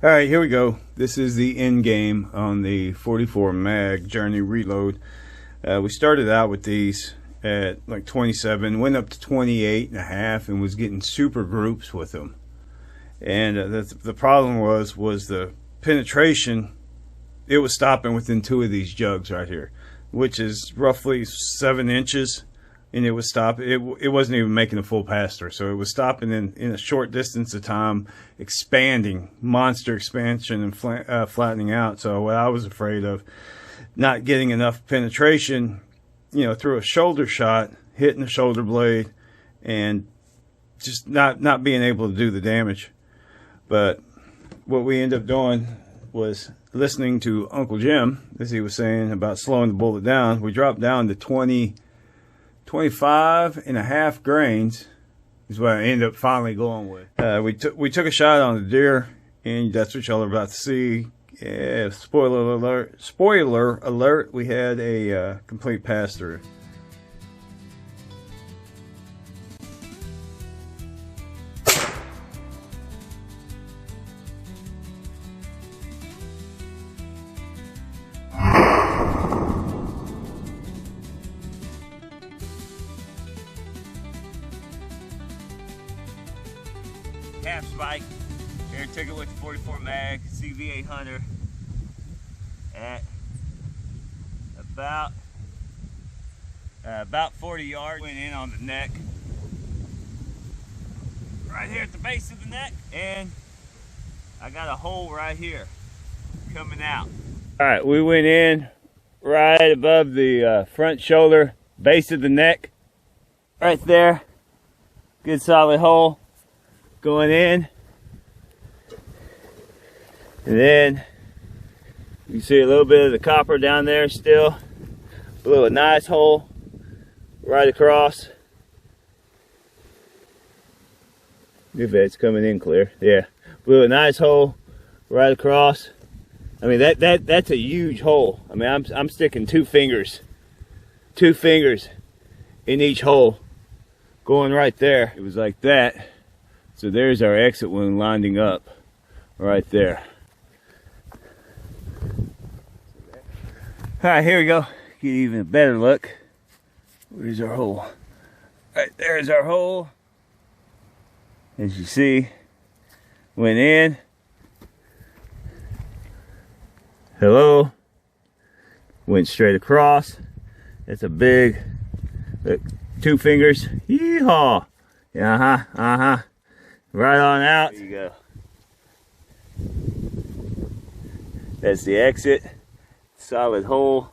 All right, here we go. This is the end game on the 44 mag Journey Reload. We started out with these at like 27, went up to 28 and a half, and was getting super groups with them. And the problem was the penetration. It was stopping within 2 of these jugs right here, which is roughly 7 inches. And it was stopping. It wasn't even making a full pass through, so it was stopping in a short distance of time, expanding, monster expansion, and flattening out. So what I was afraid of, not getting enough penetration, through a shoulder shot, hitting the shoulder blade, and just not being able to do the damage. But what we ended up doing was listening to Uncle Jim, as he was saying about slowing the bullet down. We dropped down to 25 and a half grains is what I ended up finally going with. We took a shot on the deer, and that's what y'all are about to see. Yeah, spoiler alert, we had a complete pass through. Half spike, here, took it with the 44 mag CV 800 at about 40 yards. Went in on the neck, right here at the base of the neck, and I got a hole right here coming out. All right, we went in right above the front shoulder, base of the neck, right there. Good solid hole going in, and then you see a little bit of the copper down there still. Blew a nice hole right across. If it's coming in clear, yeah. Blew a nice hole right across. I mean that's a huge hole. I mean I'm sticking two fingers in each hole, going right there. It was like that. So there's our exit wound lining up right there. All right, here we go. Get even a better look. Where's our hole? Right there's our hole. As you see, went in. Hello. Went straight across. That's a big, look, 2 fingers. Yeehaw. Uh-huh. Right on out. There you go. That's the exit. Solid hole.